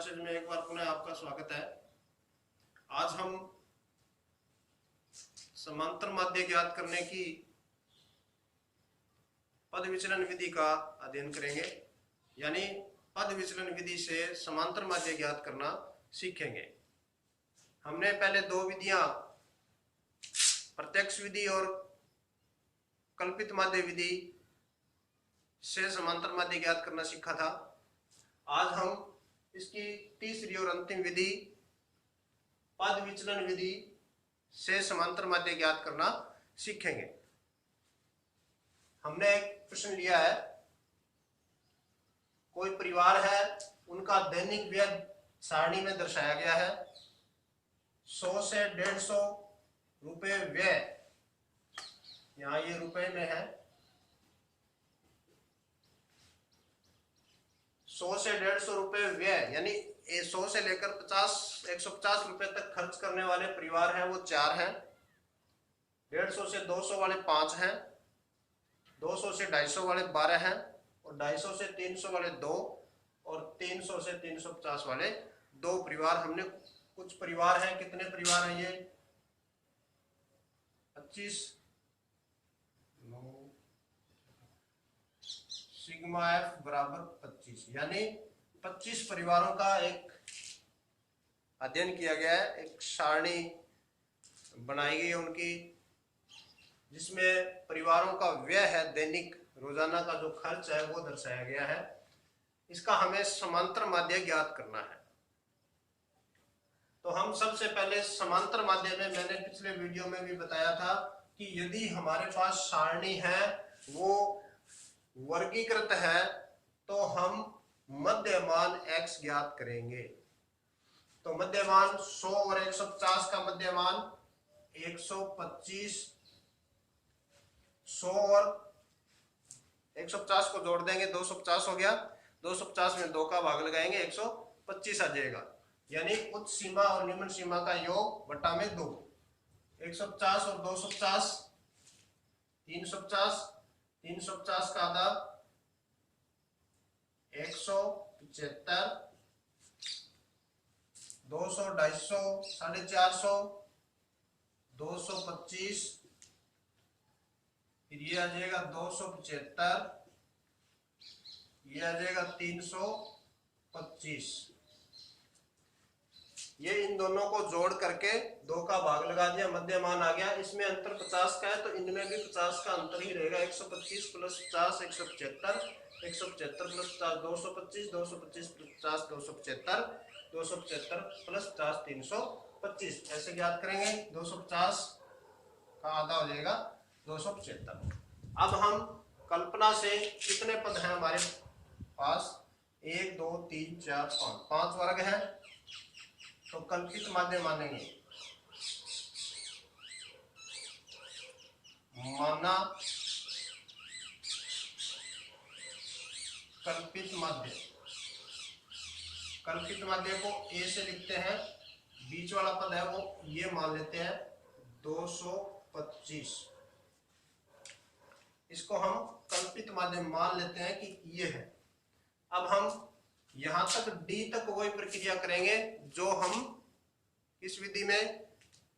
Classes में एक बार पुनः आपका स्वागत है। आज हम समांतर माध्य ज्ञात करने की पद विचलन विधि का अध्ययन करेंगे, यानी पद विचलन विधि से समांतर माध्य ज्ञात करना सीखेंगे। हमने पहले दो विधियां प्रत्यक्ष विधि और कल्पित माध्य विधि से समांतर माध्य ज्ञात करना सीखा था। आज हम इसकी तीसरी और अंतिम विधि पद विचलन विधि से समांतर माध्य ज्ञात करना सीखेंगे। हमने एक प्रश्न लिया है, कोई परिवार है, उनका दैनिक व्यय सारणी में दर्शाया गया है। 100 से 150 रुपए व्यय, यहां ये रुपए में है। 100 से 150 रुपए व्यय, यानी 100 से लेकर 150 रुपए तक खर्च करने वाले परिवार हैं वो 4 हैं। 150 से 200 वाले 5 हैं। 200 से 250 वाले 12 हैं और 250 से 300 वाले 2 और 300 से 350 वाले 2 परिवार। हमने कुछ परिवार हैं, कितने परिवार हैं ये? 25 सिग्मा एफ बराबर 25, यानी 25 परिवारों का एक अध्ययन किया गया है। एक सारणी बनाई गई है उनकी, जिसमें परिवारों का व्यय है, दैनिक रोजाना का जो खर्च है वो दर्शाया गया है। इसका हमें समांतर माध्य ज्ञात करना है। तो हम सबसे पहले समांतर माध्य में, मैंने पिछले वीडियो में भी बताया था कि यदि हमारे पास सारणी है वो वर्गीकृत है तो हम मध्यमान x ज्ञात करेंगे। तो मध्यमान 100 और 150 का मध्यमान 125, 100 और 150 को जोड़ देंगे 250 हो गया। 250 में 2 का भाग लगाएंगे 125 आ जाएगा, यानी उच्च सीमा और निम्न सीमा का योग बटा में 2। 150 और 250 350, 350 का आधा 175, 200 250 450, 225, फिर ये आ जाएगा 275, ये आ जाएगा 325। ये इन दोनों को जोड़ करके 2 का भाग लगा दिया, मध्यमान आ गया। इसमें अंतर 50 का है तो इनमें भी 50 का अंतर ही रहेगा। 125 प्लस 50 175, 175 प्लस 50 225, 225 प्लस 50 275, 275 प्लस 50 325। ऐसे ज्ञात करेंगे। 250 का आधा हो जाएगा 275। अब हम कल्पना से कितने पद हैं हमारे पास? 1 2 3 4 5, 5 वर्ग हैं, तो कल्पित माध्य मानेंगे। माना कल्पित माध्य। कल्पित माध्य को ए से लिखते हैं, बीच वाला पद है वो ये मान लेते हैं 225। इसको हम कल्पित माध्य मान लेते हैं कि ये है। अब हम यहां तक डी तक वही प्रक्रिया करेंगे जो हम इस विधि में,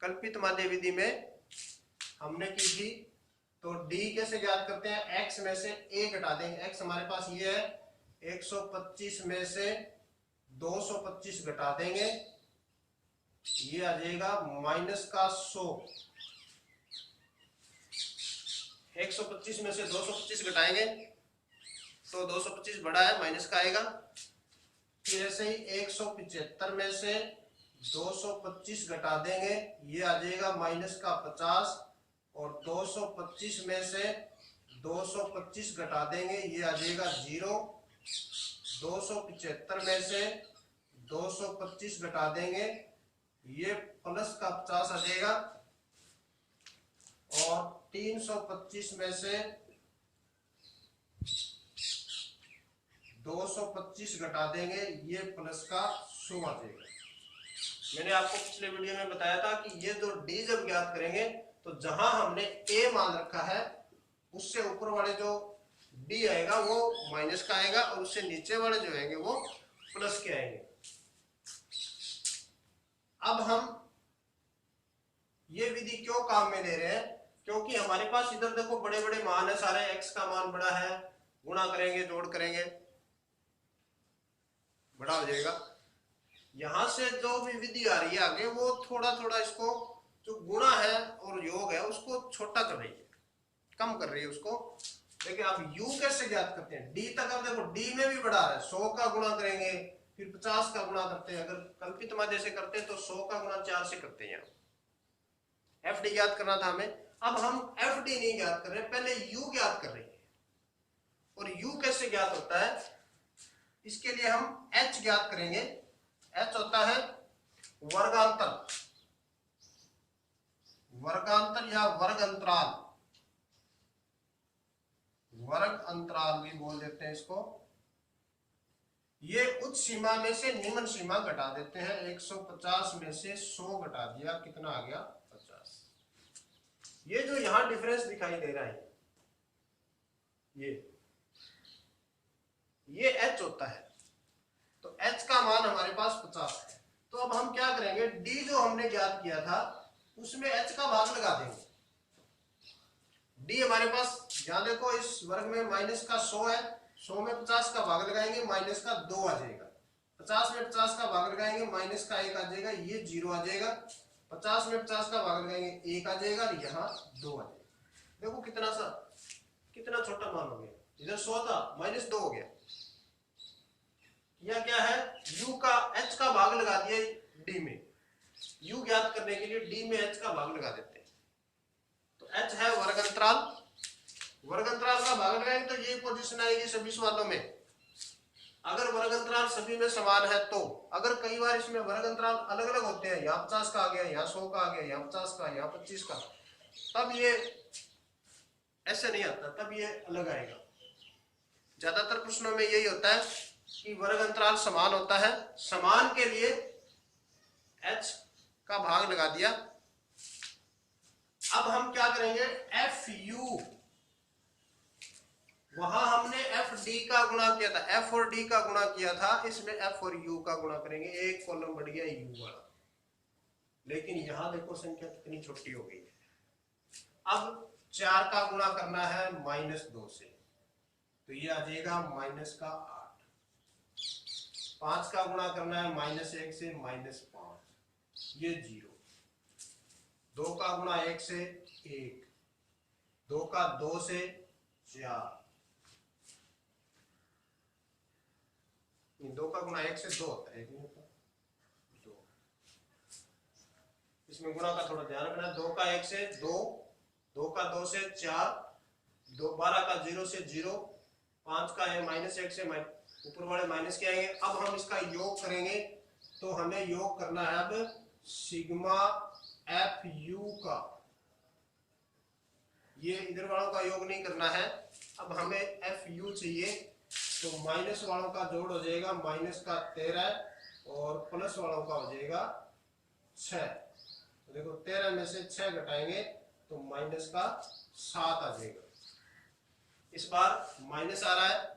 कल्पित माध्य विधि में हमने की थी। तो डी कैसे ज्ञात करते हैं? x में से a घटा देंगे। x हमारे पास ये है, 125 में से 225 घटा देंगे, ये आ जाएगा माइनस का 100। 125 में से 225 घटाएंगे तो 225 बड़ा है, माइनस का आएगा। फिर ऐसे ही 175 में से 225 घटा देंगे, ये आ जाएगा माइनस का 50। और 225 में से 225 घटा देंगे, ये आ जाएगा 0। 275 में से 225 घटा देंगे, ये प्लस का 50 आ जाएगा। और 325 में से 225 घटा देंगे, ये प्लस का 100 आ जाएगा। मैंने आपको पिछले वीडियो में बताया था कि ये जो डी जब ज्ञात करेंगे तो जहां हमने ए मान रखा है उससे ऊपर वाले जो डी आएगा वो माइनस का आएगा और उससे नीचे वाले जो आएंगे वो प्लस के आएंगे। अब हम ये विधि क्यों काम में ले रहे हैं, क्योंकि हमारे पास इधर देखो बड़े बड़े मान है सारे, x का मान बड़ा है, गुणा करेंगे जोड़ करेंगे बड़ा हो जाएगा। यहां से जो भी विधि आ रही है आगे वो थोड़ा थोड़ा इसको जो गुणा है और योग है उसको छोटा कर रही है, कम कर रही है उसको। देखिए आप u कैसे ज्ञात करते हैं, d तक अब देखो d में भी बढ़ा है, 100 का गुणा करेंगे फिर 50 का गुणा करते हैं, अगर कल्पित माध्य से करते हैं तो 100 का गुणा 4 से करते हैं। एफ डी ज्ञात करना था हमें, अब हम एफ डी नहीं ज्ञात कर रहे, पहले u ज्ञात कर रहे हैं। और u कैसे ज्ञात होता है, इसके लिए हम h ज्ञात करेंगे। h होता है वर्गांतर, वर्गांतर या वर्ग अंतराल, वर्ग अंतराल भी बोल देते हैं इसको। ये उच्च सीमा में से निम्न सीमा घटा देते हैं, 150 में से 100 घटा दिया, कितना आ गया 50। ये जो यहां डिफरेंस दिखाई दे रहा है ये h होता है, तो h का मान हमारे पास 50 है। तो अब हम क्या करेंगे, d जो हमने ज्ञात किया था उसमें h का भाग लगा देंगे। d हमारे पास, यहां देखो इस वर्ग में माइनस का 100 है, 100 में 50 का भाग लगाएंगे माइनस का 2 आ जाएगा, 50 में 50 का भाग लगाएंगे माइनस का 1 आ जाएगा, ये 0 आ जाएगा, 50 में 50 का भाग लगाएंगे 1 आ जाएगा, यहाँ 2 आ जाएगा। देखो कितना छोटा मान हो गया, इधर 100 था माइनस 2 हो गया। यह क्या है, u का h का भाग लगा दिया d में, u ज्ञात करने के लिए d में h का भाग लगा देते हैं। तो h है वर्ग अंतराल, वर्ग अंतराल का भाग लगाएंगे तो ये पोजीशन आएगी सभी सवालों में, अगर वर्ग अंतराल सभी में समान है तो। अगर कई बार इसमें वर्ग अंतराल अलग अलग होते हैं, यहाँ 50 का आ गया, यहाँ 100 का आ गया, यहाँ 50 का, यहाँ 25 का, तब ये ऐसे नहीं आता, तब ये अलग आएगा। ज्यादातर प्रश्नों में यही होता है कि वर्ग अंतराल समान होता है, समान के लिए h का भाग लगा दिया। अब हम क्या करेंगे, fu, वहां हमने एफ डी का गुणा किया था, एफ और डी का गुणा किया था, इसमें एफ और यू का गुणा करेंगे, एक कॉलम बढ़ गया यू वाला। लेकिन यहां देखो संख्या कितनी छोटी हो गई है। अब 4 का गुणा करना है -2 से, तो ये आ जाएगा माइनस का 8। 5 का गुणा करना है -1 से -5, ये 0। 2 का गुणा 1 से 1, 2 का 2 से 4, 2 का गुणा 1 से 2 होता है, 1 नहीं होता 2। इसमें गुणा का थोड़ा ध्यान रखना है, 2 का 1 से 2, 2 का 2 से 4, 12 का 0 से 0, 5 का है -1 से ऊपर वाले माइनस के आएंगे। अब हम इसका योग करेंगे, तो हमें योग करना है अब सिग्मा एफ यू का, ये इधर वालों का योग नहीं करना है, अब हमें एफ यू चाहिए। तो माइनस वालों का जोड़ हो जाएगा माइनस का 13 और प्लस वालों का हो जाएगा 6। तो देखो 13 में से 6 घटाएंगे तो माइनस का 7 आ जाएगा। इस बार माइनस आ रहा है,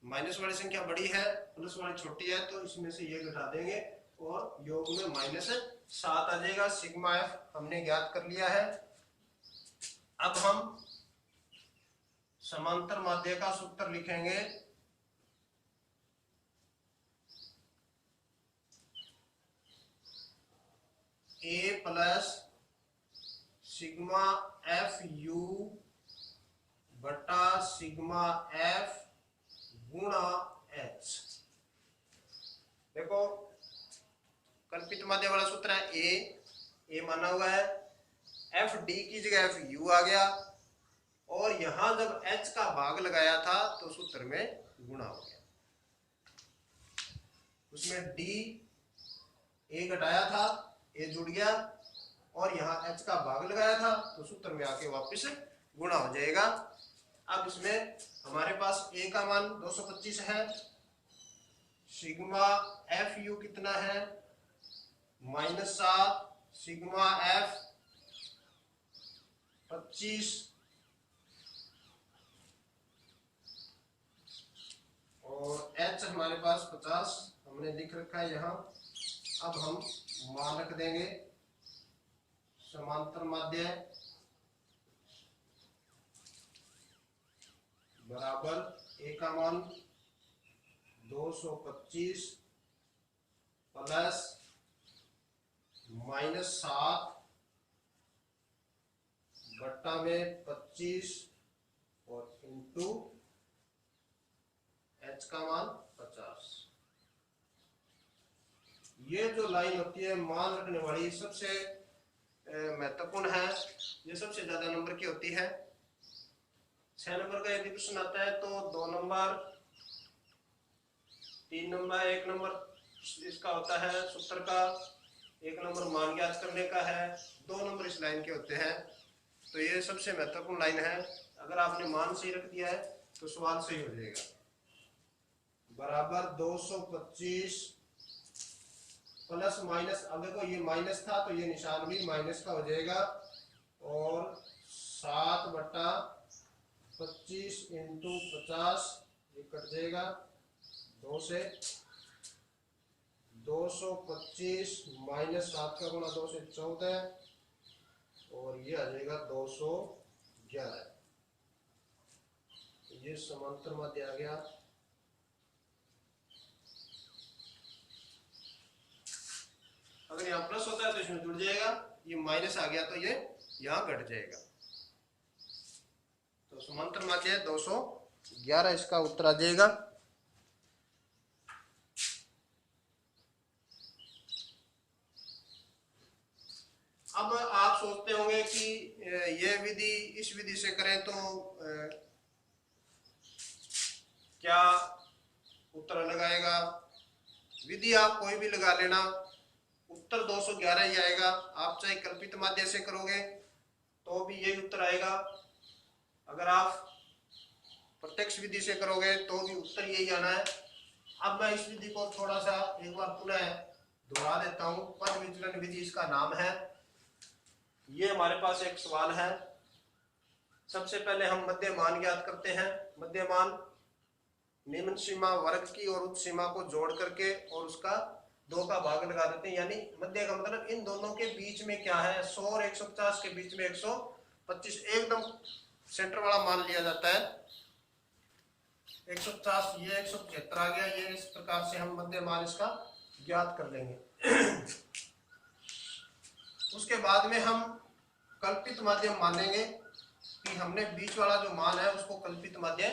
माइनस वाली संख्या बड़ी है प्लस वाली छोटी है, तो इसमें से ये घटा देंगे और योग में -7 आ जाएगा। सिग्मा एफ हमने ज्ञात कर लिया है। अब हम समांतर माध्य का सूत्र लिखेंगे, a plus sigma F you बटा सिग्मा एफ गुणा h। देखो कल्पित माध्य वाला सूत्र है a माना हुआ है, एफ डी की जगह एफ यू आ गया, और यहां जब h का भाग लगाया था तो सूत्र में गुणा हो गया, उसमें d a घटाया था a जुड़ गया, और यहाँ h का भाग लगाया था तो सूत्र में आके वापस गुणा हो जाएगा। अब इसमें हमारे पास a का मान 225 है, सिग्मा एफ यू कितना है -7, सिग्मा एफ 25 और h हमारे पास 50 हमने लिख रखा है यहाँ। अब हम मान रख देंगे समांतर माध्य बराबर ए का मान 225 प्लस -7 बट्टा में 25 और इंटू एच का मान 50। ये जो लाइन होती है मान रखने वाली सबसे महत्वपूर्ण है, ये सबसे ज्यादा नंबर की होती है। 6 नंबर का यदि प्रश्न आता है तो 2 नंबर 3 नंबर 1 नंबर इसका होता है सूत्र का, 1 नंबर मान ज्ञात करने का है, 2 नंबर इस लाइन के होते हैं। तो ये सबसे महत्वपूर्ण लाइन है। अगर आपने मान सही रख दिया है तो सवाल सही हो जाएगा। बराबर 225 प्लस माइनस, अब देखो ये माइनस था तो ये निशान भी माइनस का हो जाएगा, और 7 बटा 25 इंटू 50 ये कट जाएगा 2 से। 225 माइनस 7 का गुणा 2 से 14, और ये आ जाएगा 211। ये समांतर माध्य आ गया। अगर यहाँ प्लस होता है तो इसमें जुड़ जाएगा, ये माइनस आ गया तो ये यहाँ घट जाएगा। तो समांतर माध्य है 211, इसका उत्तर आ जाएगा। अब आप सोचते होंगे कि ये विधि इस विधि से करें तो क्या उत्तर लगाएगा। विधि आप कोई भी लगा लेना, उत्तर 211 ही आएगा। आप चाहे कल्पित माध्य से करोगे तो भी यही उत्तर आएगा, अगर आप प्रत्यक्ष विधि से करोगे तो भी उत्तर यही आना है। अब मैं इस विधि को थोड़ा सा एक बार पुनः दोहरा देता हूं। पद विचलन विधि इसका नाम है। ये हमारे पास एक सवाल है। सबसे पहले हम मध्य मान ज्ञात करते हैं। मध्य मान निम्न सीमा वर्ग की और उच्च सीमा को जोड़ करके और उसका 2 का भाग लगा देते हैं। यानी मध्य का मतलब इन दोनों के बीच में क्या है, 100 और 150 के बीच में 125 एकदम सेंटर वाला मान लिया जाता है। 150 ये 175 आ गया। ये इस प्रकार से हम मध्य मान इसका ज्ञात कर लेंगे। उसके बाद में हम कल्पित माध्यम मानेंगे कि हमने बीच वाला जो मान है उसको कल्पित माध्य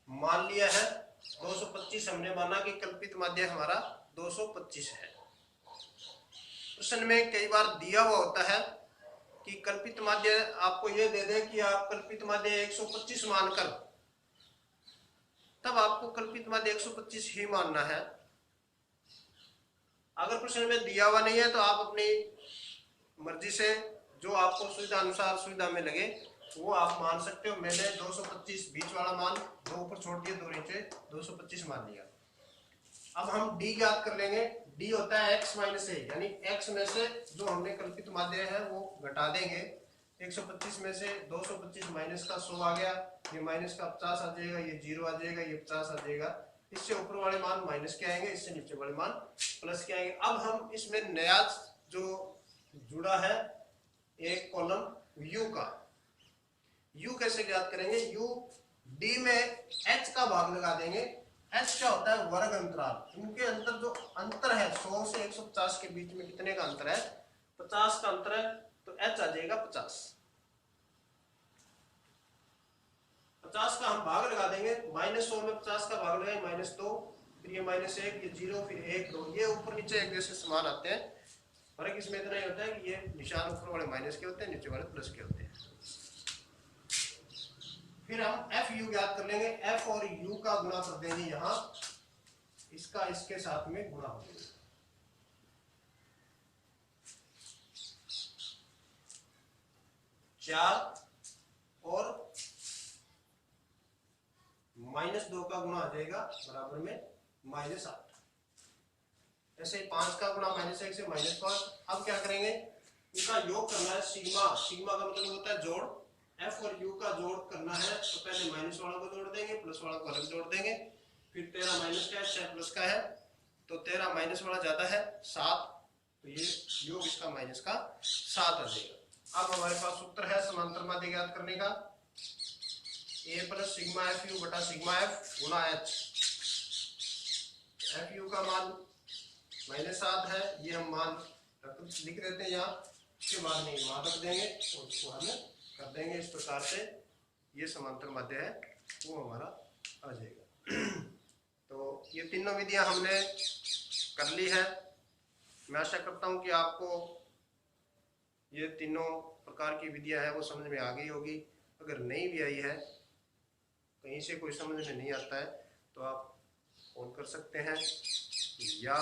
मान लिया है। 225 हमने माना कि कल्पित माध्य हमारा 225 है। प्रश्न में कई बार दिया हुआ होता है कि कल्पित माध्य आपको ये दे दे कि आप कल्पित माध्य 125 मानकर, तब आपको कल्पित माध्य 125 ही मानना है। अगर प्रश्न में दिया हुआ नहीं है तो आप अपनी मर्जी से जो आपको सुविधा अनुसार सुविधा में लगे वो आप मान सकते हो। मैंने 225 बीच वाला मान 2 ऊपर छोड़ दिया, 2 नीचे, 225 मान लिया। अब हम d ज्ञात कर लेंगे। d होता है x माइनस ए, यानी x में से जो हमने कल्पित माध्य है वो घटा देंगे। 125 में से 225 माइनस का 100 आ गया, ये माइनस का 50 आ जाएगा, ये 0 आ जाएगा, ये 50 आ जाएगा। इससे ऊपर वाले मान माइनस के आएंगे, इससे नीचे वाले मान प्लस के आएंगे। अब हम इसमें नया जो जुड़ा है एक कॉलम u का, u कैसे ज्ञात करेंगे। u d में h का भाग लगा देंगे। h क्या होता है, वर्ग अंतराल। इनके अंतर जो अंतर है 100 से 150 के बीच में कितने का अंतर है, 50 का अंतर है, तो h आ जाएगा 50। 50 का हम भाग लगा देंगे। -100 में 50 का भाग लगाए -2, फिर ये -1, ये 0, फिर 1 2, ये ऊपर नीचे एक जैसे समान आते हैं। फर्क इसमें इतना ही होता है कि ये निशान ऊपर वाले माइनस के होते हैं, नीचे वाले प्लस के होते हैं। फिर हम एफ यू ज्ञात कर लेंगे। एफ और यू का गुणा कर देंगे, यहां इसका इसके साथ में गुणा हो जाएगा। चार और -2 का गुणा आ जाएगा बराबर में -8। ऐसे 5 का गुणा -1 से -5। अब क्या करेंगे, इनका योग करना है। सीमा, सीमा का मतलब होता है जोड़। एफ और यू का जोड़ करना है तो पहले माइनस वाला को जोड़ देंगे, प्लस वाला को अलग जोड़ देंगे। फिर 13 माइनस का है, 6 प्लस का है, तो 13 माइनस वाला ज्यादा है 7, तो ये योग इसका माइनस का 7 आ जाएगा। अब हमारे पास उत्तर है समांतर माध्य ज्ञात करने का, ए प्लस सिग्मा एफ यू बटा सिग्मा एफ गुणा एच। एफ यू का मान -7 है, ये हम मान लिख देते हैं यहाँ, इसके बाद नहीं मान रख देंगे और इसको हल कर देंगे इस प्रकार से। ये समांतर माध्य है वो हमारा आ जाएगा। तो ये तीनों विधियां हमने कर ली है। मैं आशा करता हूं कि आपको ये तीनों प्रकार की विधियां है वो समझ में आ गई होगी। अगर नहीं भी आई है, कहीं से कोई समझ में नहीं आता है, तो आप फोन कर सकते हैं या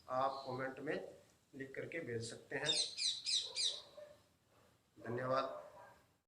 आप कमेंट में लिख करके भेज सकते हैं। धन्यवाद।